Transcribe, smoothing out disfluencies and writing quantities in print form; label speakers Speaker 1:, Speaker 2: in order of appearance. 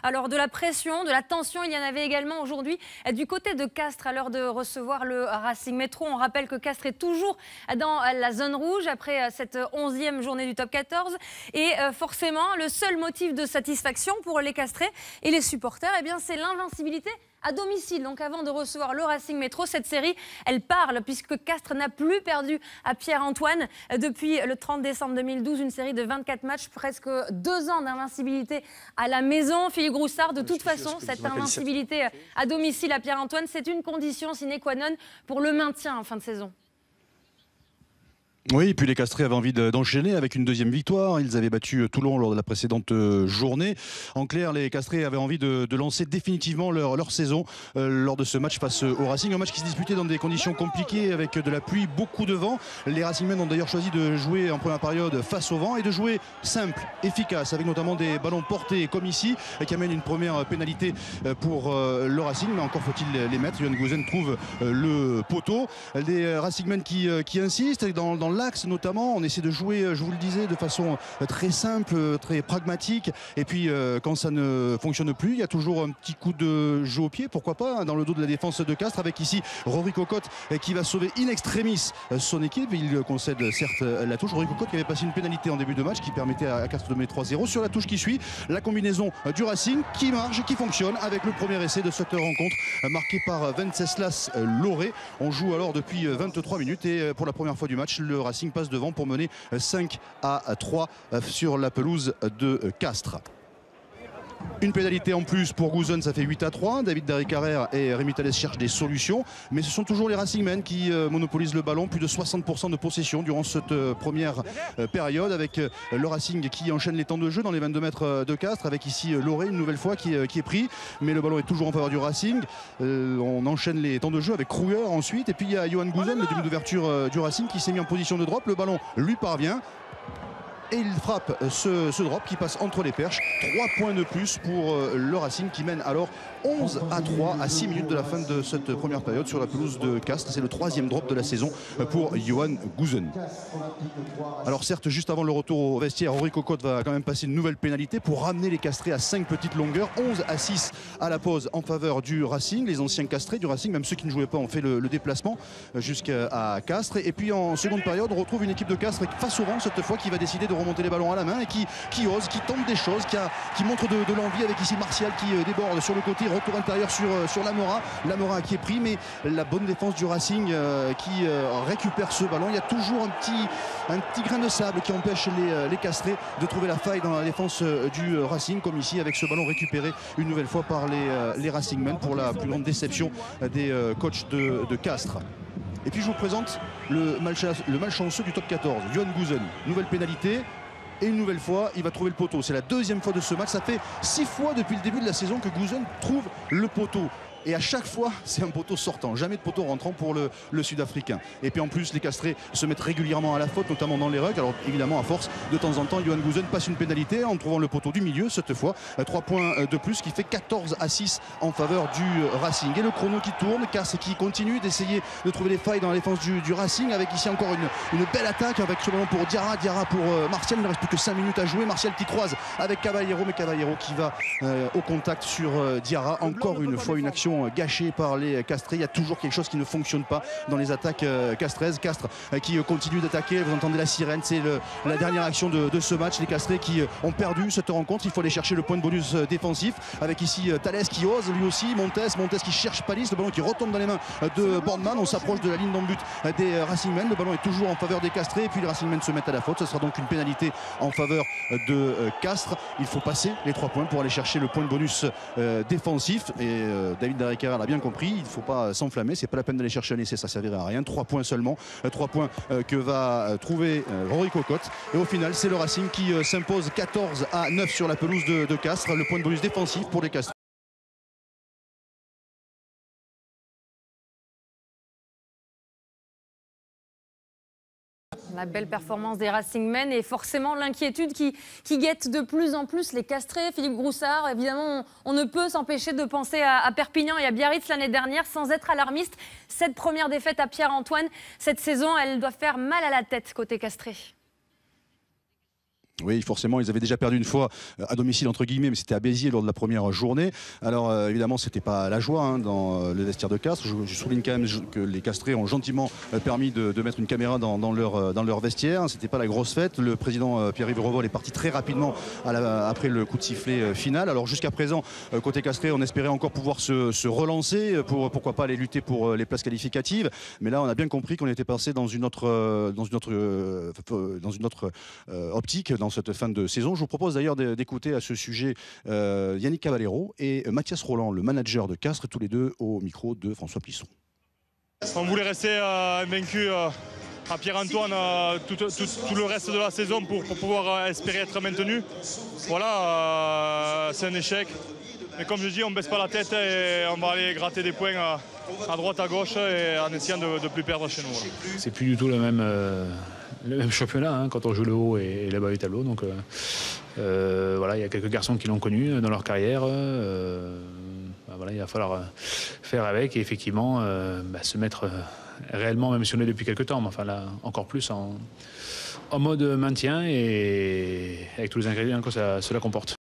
Speaker 1: Alors de la pression, de la tension, il y en avait également aujourd'hui du côté de Castres à l'heure de recevoir le Racing Métro. On rappelle que Castres est toujours dans la zone rouge après cette 11e journée du top 14. Et forcément, le seul motif de satisfaction pour les Castrais et les supporters, eh bien, c'est l'invincibilité à domicile. Donc avant de recevoir le Racing Métro, cette série, elle parle puisque Castres n'a plus perdu à Pierre-Antoine depuis le 30 décembre 2012, une série de 24 matchs, presque 2 ans d'invincibilité à la maison. Philippe Groussard, de toute façon, cette invincibilité à domicile à Pierre-Antoine, c'est une condition sine qua non pour le maintien en fin de saison.
Speaker 2: Oui, et puis les Castrais avaient envie d'enchaîner avec une deuxième victoire. Ils avaient battu Toulon lors de la précédente journée. En clair, les Castrais avaient envie de lancer définitivement leur saison lors de ce match face au Racing. Un match qui se disputait dans des conditions compliquées avec de la pluie, beaucoup de vent. Les Racingmen ont d'ailleurs choisi de jouer en première période face au vent et de jouer simple, efficace, avec notamment des ballons portés comme ici, qui amènent une première pénalité pour le Racing. Mais encore faut-il les mettre. Johan Goosen trouve le poteau. Les Racingmen qui insistent dans l'axe notamment, on essaie de jouer, je vous le disais, de façon très simple, très pragmatique. Et puis quand ça ne fonctionne plus, il y a toujours un petit coup de jeu au pied, pourquoi pas, dans le dos de la défense de Castres, avec ici Rory Cocotte qui va sauver in extremis son équipe. Il concède certes la touche. Rory Cocotte qui avait passé une pénalité en début de match qui permettait à Castres de mener 3-0. Sur la touche qui suit, la combinaison du Racing qui marche, qui fonctionne avec le premier essai de cette rencontre marqué par Venceslas Loré. On joue alors depuis 23 minutes et pour la première fois du match, le Racing passe devant pour mener 5-3 sur la pelouse de Castres. Une pénalité en plus pour Goosen, ça fait 8-3. David Derrick-Carrère et Rémi Thalès cherchent des solutions. Mais ce sont toujours les Racingmen qui monopolisent le ballon. Plus de 60% de possession durant cette première période. Avec le Racing qui enchaîne les temps de jeu dans les 22 mètres de Castres. Avec ici Loré une nouvelle fois qui est pris. Mais le ballon est toujours en faveur du Racing. On enchaîne les temps de jeu avec Kruger ensuite. Et puis il y a Johan Goosen, le demi d'ouverture du Racing, qui s'est mis en position de drop. Le ballon lui parvient. Et il frappe ce drop qui passe entre les perches. 3 points de plus pour le Racing qui mène alors 11-3 à 6 minutes de la fin de cette première période sur la pelouse de Castres. C'est le 3e drop de la saison pour Johan Goosen. Alors certes, juste avant le retour au vestiaire, Rory Cocotte va quand même passer une nouvelle pénalité pour ramener les Castrés à 5 petites longueurs. 11-6 à la pause en faveur du Racing. Les anciens Castrés du Racing, même ceux qui ne jouaient pas, ont fait le déplacement jusqu'à Castres. Et puis en seconde période, on retrouve une équipe de Castres face au vent cette fois qui va décider de remonter les ballons à la main et qui ose, qui tente des choses, qui montre de l'envie avec ici Martial qui déborde sur le côté, retour intérieur sur Lamora. Lamora qui est pris, mais la bonne défense du Racing qui récupère ce ballon. Il y a toujours un petit grain de sable qui empêche les Castrés de trouver la faille dans la défense du Racing, comme ici avec ce ballon récupéré une nouvelle fois par les Racingmen pour la plus grande déception des coachs de Castres. Et puis je vous présente le malchanceux du top 14, Johan Goosen. Nouvelle pénalité. Et une nouvelle fois, il va trouver le poteau. C'est la 2e fois de ce match. Ça fait 6 fois depuis le début de la saison que Goosen trouve le poteau. Et à chaque fois, c'est un poteau sortant, jamais de poteau rentrant pour le Sud-Africain. Et puis en plus, les Castrés se mettent régulièrement à la faute, notamment dans les rugs. Alors évidemment, à force, de temps en temps, Johan Goosen passe une pénalité en trouvant le poteau du milieu. Cette fois, 3 points de plus, qui fait 14-6 en faveur du Racing. Et le chrono qui tourne, Castres qui continue d'essayer de trouver les failles dans la défense du Racing, avec ici encore une belle attaque avec ce ballon pour Diarra pour Martial. Il ne reste plus que 5 minutes à jouer. Martial qui croise avec Caballero, mais Caballero qui va au contact sur Diarra. Encore une fois, une action gâché par les Castrés. Il y a toujours quelque chose qui ne fonctionne pas dans les attaques castraises. Castres qui continue d'attaquer. Vous entendez la sirène, c'est la dernière action de ce match. Les Castrés qui ont perdu cette rencontre. Il faut aller chercher le point de bonus défensif avec ici Thalès qui ose lui aussi. Montes qui cherche Palis, le ballon qui retombe dans les mains de Boardman. On s'approche de la ligne d'en but des Racingmen. Le ballon est toujours en faveur des Castrés et puis les Racingmen se mettent à la faute. Ce sera donc une pénalité en faveur de Castres. Il faut passer les 3 points pour aller chercher le point de bonus défensif et David Derrick-Carrère l'a bien compris, il ne faut pas s'enflammer, c'est pas la peine d'aller chercher un essai, ça servirait à rien. 3 points seulement, 3 points que va trouver Rory Cocotte. Et au final, c'est le Racing qui s'impose 14-9 sur la pelouse de Castres. Le point de bonus défensif pour les Castres.
Speaker 1: La belle performance des Racingmen et forcément l'inquiétude qui guette de plus en plus les Castrés. Philippe Groussard, évidemment, on ne peut s'empêcher de penser à Perpignan et à Biarritz l'année dernière sans être alarmiste. Cette première défaite à Pierre-Antoine, cette saison, elle doit faire mal à la tête côté Castré.
Speaker 2: Oui, forcément, ils avaient déjà perdu une fois à domicile, entre guillemets, mais c'était à Béziers lors de la première journée. Alors, évidemment, c'était pas la joie dans le vestiaire de Castres. Je souligne quand même que les Castrés ont gentiment permis de mettre une caméra dans leur vestiaire. C'était pas la grosse fête. Le président Pierre-Yves Revol est parti très rapidement après le coup de sifflet final. Alors, jusqu'à présent, côté Castré, on espérait encore pouvoir se relancer, pourquoi pas aller lutter pour les places qualificatives. Mais là, on a bien compris qu'on était passé dans une autre optique, dans cette fin de saison. Je vous propose d'ailleurs d'écouter à ce sujet Yannick Caballero et Mathias Roland, le manager de Castres, tous les deux au micro de François Plisson.
Speaker 3: On voulait rester invaincu à Pierre-Antoine tout le reste de la saison pour pouvoir espérer être maintenu. Voilà, c'est un échec. Mais comme je dis, on ne baisse pas la tête et on va aller gratter des points à droite, à gauche et en essayant de ne plus perdre chez nous. Voilà.
Speaker 4: C'est plus du tout le même championnat quand on joue le haut et le bas du tableau. Donc voilà, il y a quelques garçons qui l'ont connu dans leur carrière. Voilà, il va falloir faire avec et effectivement se mettre réellement, même si on est depuis quelques temps, mais enfin là encore plus en mode maintien et avec tous les ingrédients que cela comporte.